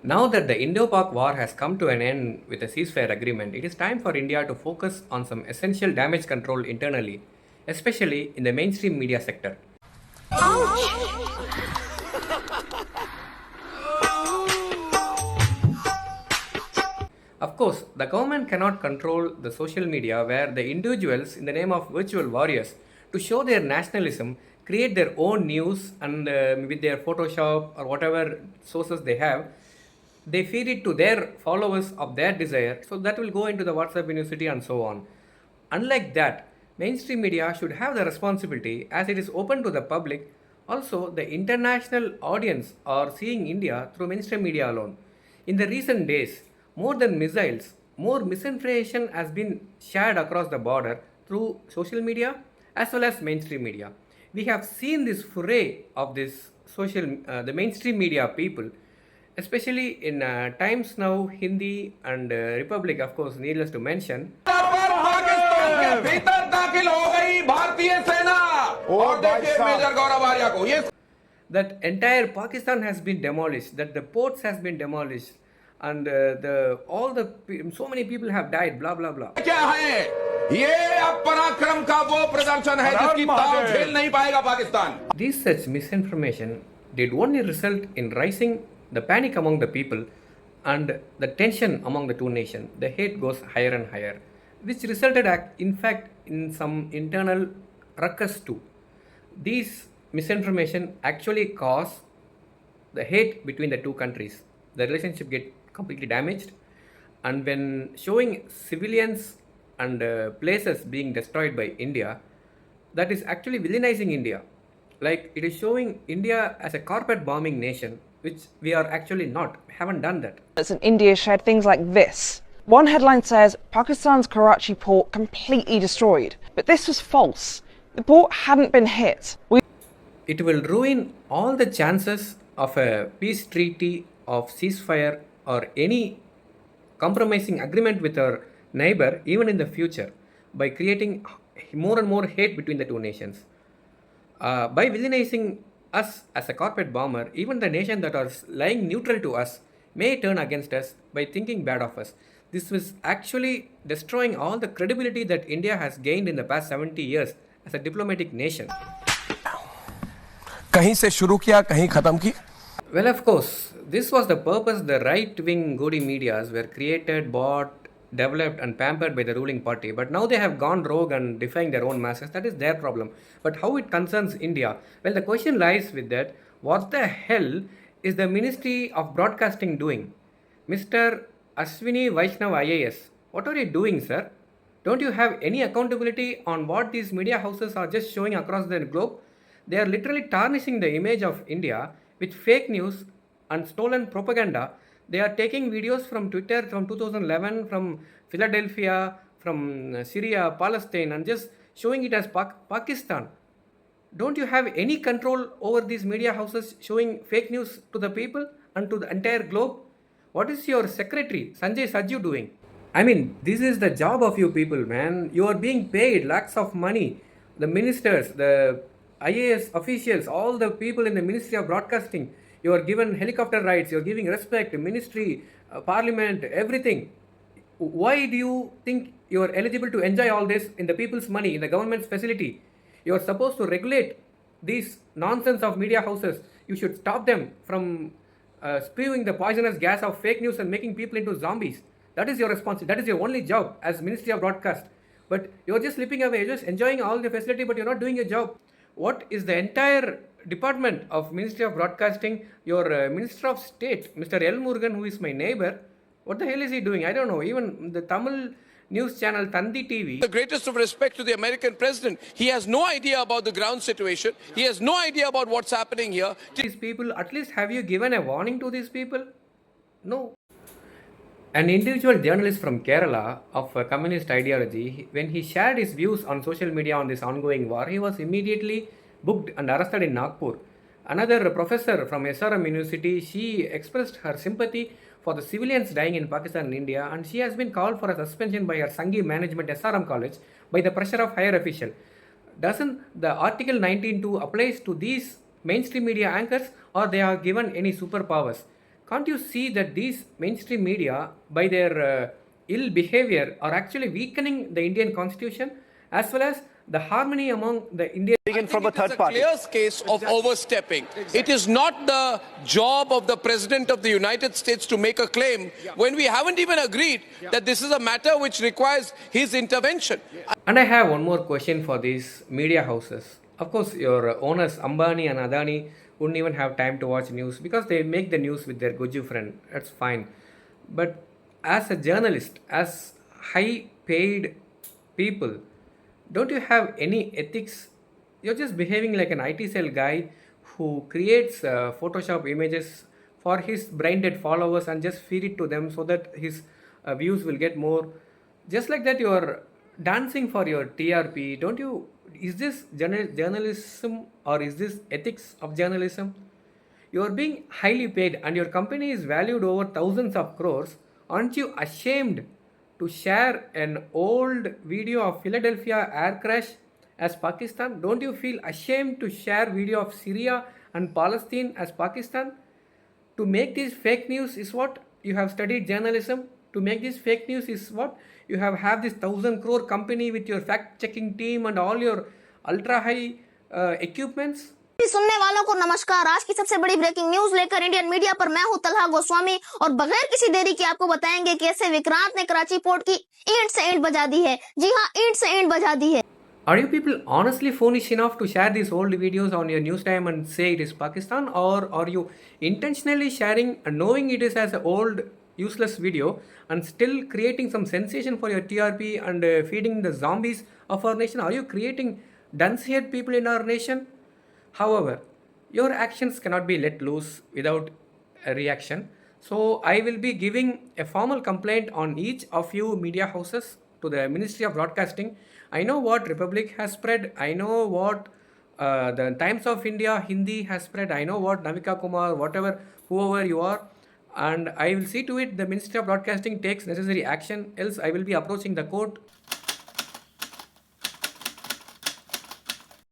Now that the Indo-Pak war has come to an end with a ceasefire agreement, it is time for India to focus on some essential damage control internally, especially in the mainstream media sector. Of course, the government cannot control the social media where the individuals, in the name of virtual warriors, to show their nationalism, create their own news and with their Photoshop or whatever sources they have, they feed it to their followers of their desire. So that will go into the WhatsApp University and so on. Unlike that, mainstream media should have the responsibility as it is open to the public. Also, the international audience are seeing India through mainstream media alone. In the recent days, more than missiles, more misinformation has been shared across the border through social media as well as mainstream media. We have seen this foray of the mainstream media people, especially in Times Now, Hindi, and Republic, of course, needless to mention. Pakistan के भीतर दाखिल हो गई भारतीय सेना और देखिए major गौरव आर्या को ये That entire Pakistan has been demolished, that the ports has been demolished, and so many people have died, blah blah blah. क्या है ये अब पराक्रम का वो प्रदर्शन है जिसकी ताव झेल नहीं पाएगा Pakistan. This such misinformation did only result in rising the panic among the people and the tension among the two nations. The hate goes higher and higher, which resulted in fact in some internal ruckus too. These misinformation actually cause the hate between the two countries. The relationship get completely damaged, and when showing civilians and places being destroyed by India, that is actually villainizing India. Like it is showing India as a carpet bombing nation, which we are actually not. We haven't done that. In India shared things like this. One headline says Pakistan's Karachi port completely destroyed, but this was false. The port hadn't been hit. It will ruin all the chances of a peace treaty, of ceasefire, or any compromising agreement with our neighbor, even in the future, by creating more and more hate between the two nations. By villainizing us as a carpet bomber, even the nation that are lying neutral to us may turn against us by thinking bad of us. This was actually destroying all the credibility that India has gained in the past 70 years as a diplomatic nation. कहीं से शुरू किया कहीं खत्म की. Well, of course, this was the purpose. The right-wing Godi medias were created, bought, developed and pampered by the ruling party. But now they have gone rogue and defying their own masses. That is their problem. But how it concerns India? Well, the question lies with that. What the hell is the Ministry of Broadcasting doing? Mr. Ashwini Vaishnav IAS, what are you doing, sir? Don't you have any accountability on what these media houses are just showing across the globe? They are literally tarnishing the image of India with fake news and stolen propaganda. They are taking videos from Twitter from 2011, from Philadelphia, from Syria, Palestine, and just showing it as Pakistan. Don't you have any control over these media houses showing fake news to the people and to the entire globe? What is your secretary, Sanjay Sajju, doing? I mean, this is the job of you people, man. You are being paid lakhs of money. The ministers, the IAS officials, all the people in the Ministry of Broadcasting, you are given helicopter rides, you are giving respect, ministry, parliament, everything. Why do you think you are eligible to enjoy all this in the people's money, in the government's facility? You are supposed to regulate these nonsense of media houses. You should stop them from spewing the poisonous gas of fake news and making people into zombies. That is your responsibility. That is your only job as Ministry of Broadcast. But you are just slipping away. You're just enjoying all the facility, but you're not doing your job. What is the entire department of Ministry of Broadcasting? Your Minister of State, Mr. L. Murugan, who is my neighbor, what the hell is he doing? I don't know. Even the Tamil news channel Tandi TV. The greatest of respect to the American president. He has no idea about the ground situation. He has no idea about what's happening here. These people, at least have you given a warning to these people? No. An individual journalist from Kerala of communist ideology, when he shared his views on social media on this ongoing war, he was immediately booked and arrested in Nagpur. Another professor from SRM University, she expressed her sympathy for the civilians dying in Pakistan and India, and she has been called for a suspension by her Sanghi management SRM college by the pressure of higher official. Doesn't the Article 19.2 applies to these mainstream media anchors, or they are given any superpowers? Can't you see that these mainstream media, by their ill behavior, are actually weakening the Indian constitution as well as the harmony among the Indian? Taken from a It is third party. clear case of overstepping. It is not the job of the President of the United States to make a claim when we haven't even agreed that this is a matter which requires his intervention. And I have one more question for these media houses. Of course, your owners Ambani and Adani wouldn't even have time to watch news because they make the news with their Guju friend. That's fine. But as a journalist, as high paid people, don't you have any ethics? You're just behaving like an IT cell guy who creates Photoshop images for his brain dead followers and just feed it to them so that his views will get more. Just like that, you're dancing for your TRP. Don't you? Is this journalism or is this ethics of journalism? You are being highly paid and your company is valued over thousands of crores. Aren't you ashamed to share an old video of Philadelphia air crash as Pakistan? Don't you feel ashamed to share video of Syria and Palestine as Pakistan? To make this fake news is what you have studied journalism. To make this fake news is what you have this 1,000 crore company with your fact checking team and all your ultra high equipments. सुनने वालों को नमस्कार। आज की सबसे बड़ी breaking news लेकर Indian media पर मैं हूं तलहा गोस्वामी और बगैर किसी देरी के आपको बताएंगे कि ऐसे विक्रांत ने कराची पोर्ट की ईंट से ईंट बजा दी है। जी हां, ईंट से ईंट बजा दी है। Are you people honestly foolish enough to share these old videos on your news time and say it is Pakistan, or are you intentionally sharing and knowing it is as an old useless video and still creating some sensation for your TRP and feeding the zombies of our nation? Are you creating dunce-head people in our nation? However, your actions cannot be let loose without a reaction. So I will be giving a formal complaint on each of you media houses to the Ministry of Broadcasting. I know what Republic has spread. I know what the Times of India Hindi has spread. I know what Navika, Kumar, whatever, whoever you are. And I will see to it the Ministry of Broadcasting takes necessary action. Else I will be approaching the court.